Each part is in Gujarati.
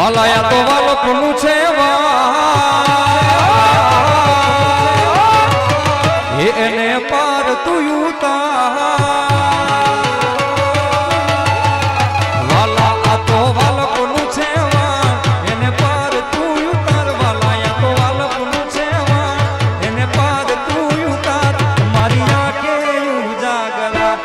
વાલાયા તો વાલકનું છે એને પાર તું વાલા આ તો વાલકનું છે એને પાર તું ઉતાર વાલાયા તો વાલકનું છે એને પાર તું ઉતાર મારી આંખે ઉજાગરા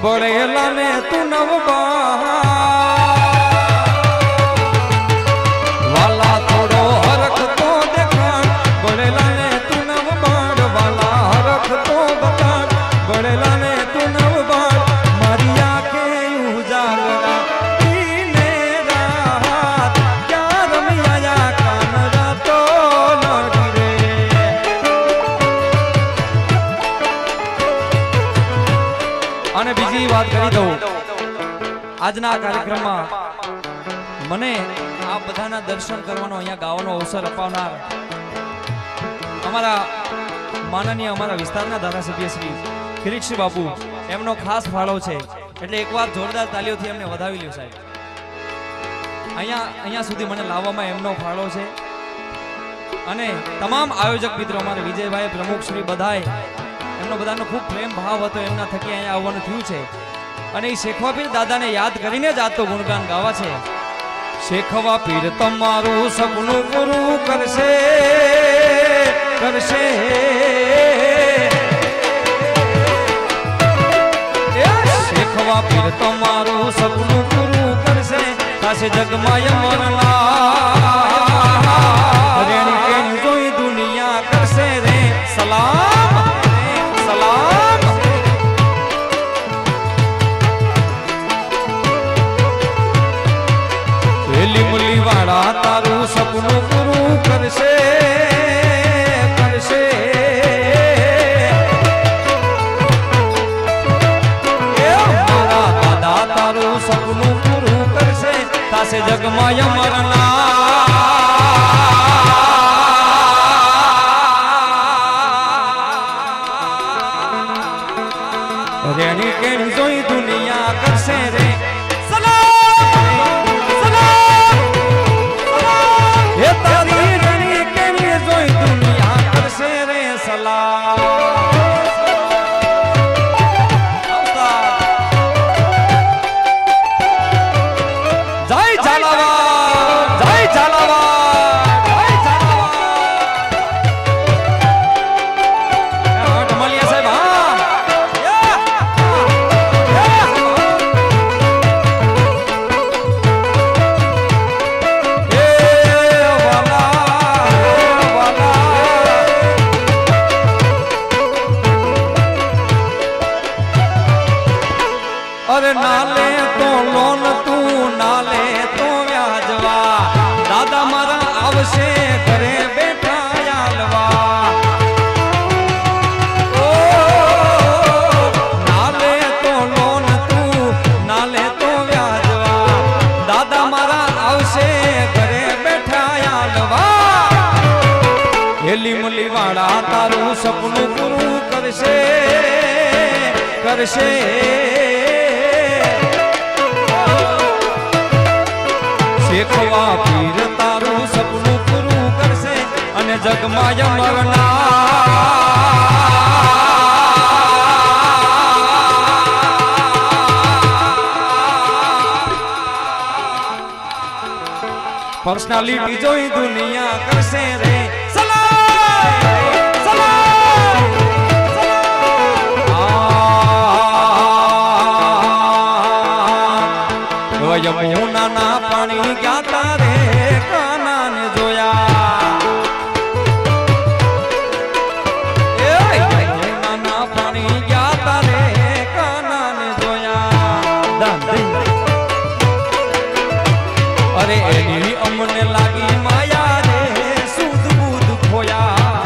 બળેલા ને તું નવબા વાલા થોડો હરખ તો દેખાડ બળેલા ને તું નવબાડ વાલા હરખ તો બતાડ બળેલા ને તું નવબાડ મારી આંખે ઉજાગરા દીને રાત ક્યાં રમ્યા કાન રાતો લડી રે અને બીજી વાત કરી દઉં આજના કાર્યક્રમમાં મને આ બધાના દર્શન કરવાનો અહીંયા ગાવાનો અવસર અપાવનાર અમારા માનનીય અમારા વિસ્તારના ધારાસભ્ય શ્રી કિરીટસિંહ બાપુ એમનો ખાસ ફાળો છે એટલે એકવાર જોરદાર તાલીઓથી એમને વધાવી લ્યો સાહેબ અહીંયા સુધી મને લાવવામાં એમનો ફાળો છે અને તમામ આયોજક મિત્રો અમારા વિજયભાઈ પ્રમુખ શ્રી બધાય એમનો બધાનો ખૂબ પ્રેમ ભાવ હતો એમના થકી અહીંયા આવવાનું થયું છે અને એ શેખવા પીર દાદાને યાદ કરીને જ આ તો ગુણગાન ગાવા છે શેખવા પીર તમારું સપનું પૂરું કરશે કરશે શેખવા પીર તમારું સપનું પૂરું કરશે કાશે જગમાં યમરલા રેણી કેણી જોઈ દુનિયા કરશે રે સલામ વાળા તારું સપનું પૂરું કરશે કરશે મારા દાદા તારું સપનું પૂરું કરશે તાસે જગમાં યમરલા રેણી કેણી જોઈ દુનિયા કરશે રે અરે નાલે તો લોન તું નાલે તો વ્યાજવા દાદા મારા આવશે ઘરે બેઠા યાલવા નાલે તો લોન તું નાલે તો વ્યાજવા દાદા મારા આવશે ઘરે બેઠા યાલવા હેલી મુલી વાળા તારું સપનું પૂરું કરશે કરશે શેખવા પીર તારું સપનું પૂરું કરશે અને જગમાં યમરલા પર્સનાલિટી જોઈ દુનિયા કરશે રે યમુના ના પાણી ગયા તારે કાના ને જોયા યમુના ના પાણી ગયા તારે કાના ને જોયા અરે એની અમને લાગી માયા રે સુધ બુધ ખોયા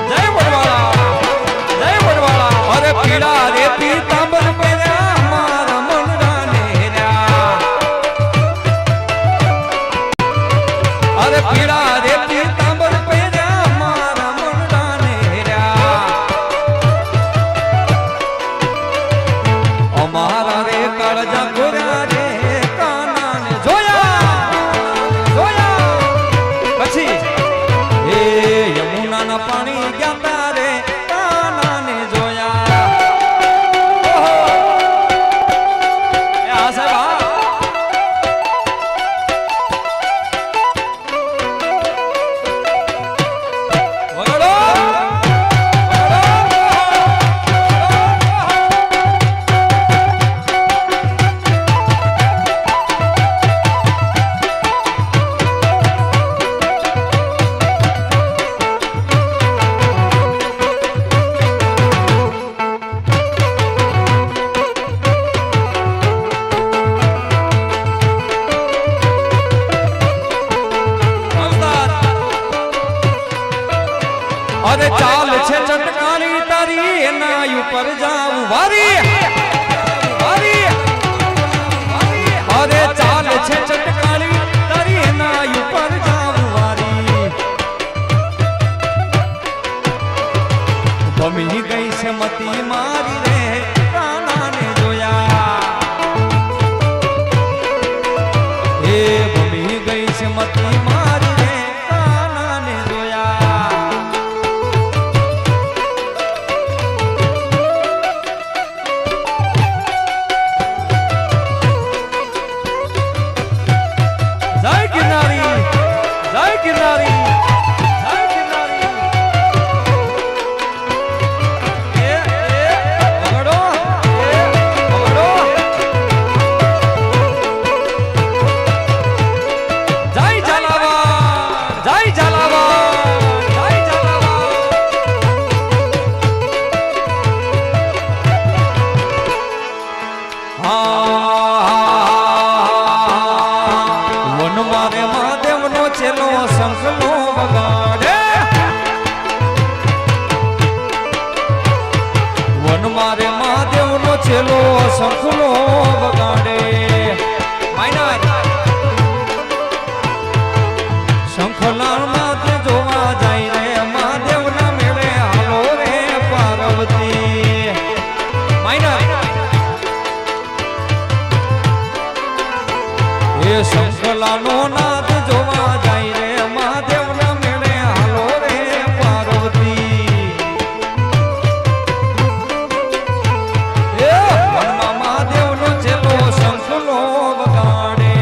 જય વડવાળા અરે પીડા રે પીતાંબર પહેર્યા મારા મનડા અરે ચાલ છે ચટકારી તારી એના ઉપર જાવું વારી અરે ચાલ છે ચટકારી તારી એના ઉપર જાવું વારી ભમી ગઈ છે મતી મારી રે કાનાને જોયા એ ભમી ગઈ છે મતી મારી રે કાનાને જોયા જય કિનારી જય કિનારી જય કિનારી પકડો પકડો જય ઝાલાવાડ જય ઝાલાવાડ જય ઝાલાવાડ વન મારે મહાદેવનો ચેલો શંખનો વગાડે વન મારે મહાદેવનો ચેલો શંખનો વગાડે શંખલાલ માથે જોવા જાય રે મહાદેવના મેળે હાલો રે પાર્વતી એ શંખલાનો નાદ જોવા જાય રે મહાદેવના મેળે હાલો રે પાર્વતી એ વનમાં મહાદેવનો ચેલો શંખલો વગાડે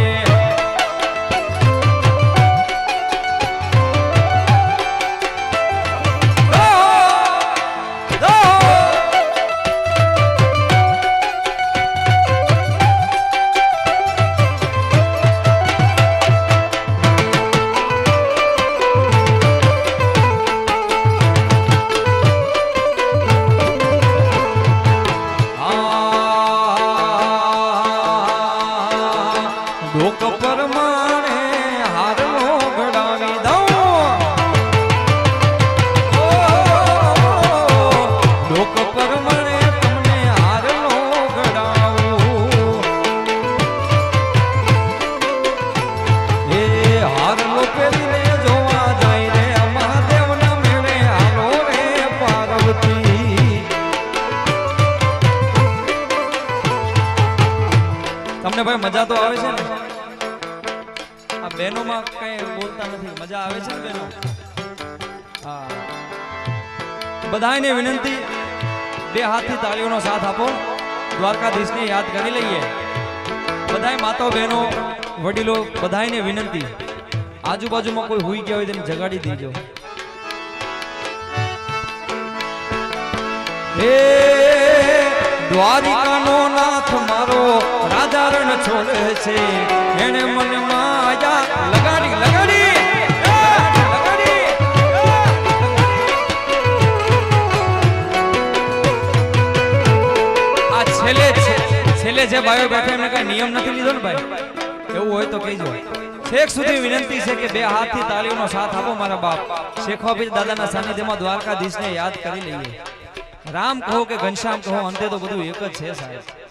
લોક પરમાણે હારનો ઘડાવી દઉં લોક પરમાણે તમને હારનો ઘડાવું એ હારનો પહેરીને જોવા જાય રે મહાદેવના મેળે હાલો રે પાર્વતી તમને ભાઈ મજા તો આવે છે ને આ બહેનોમાં કઈ બોલતા નથી મજા આવે છે ને બહેનો હા બધાને વિનંતી બે હાથથી તાળીઓનો સાથ આપો દ્વારકાધીશને યાદ કરી લઈએ બધાય માતાઓ બહેનો વડીલો બધાને વિનંતી આજુબાજુમાં કોઈ હુઈ ગયા હોય તેને જગાડી દેજો હે દ્વારિકાનો નાથ મારો રાજા રણ છોડે છે એને મને માયા લગાડી લગાડી આ છેલ્લે જે ભાઈઓ બેઠા એમને કઈ નિયમ નથી લીધો ને ભાઈ એવું હોય તો કહેજો છેક સુધી વિનંતી છે કે બે હાથથી તાળીઓનો સાથ આપો મારા બાપ શેખોબી દાદાના સાનિધ્યમાં દ્વારકાધીશને યાદ કરી લઈએ રામ કહો કે ઘનશ્યામ કહો અંતે તો બધું એક જ છે સાહેબ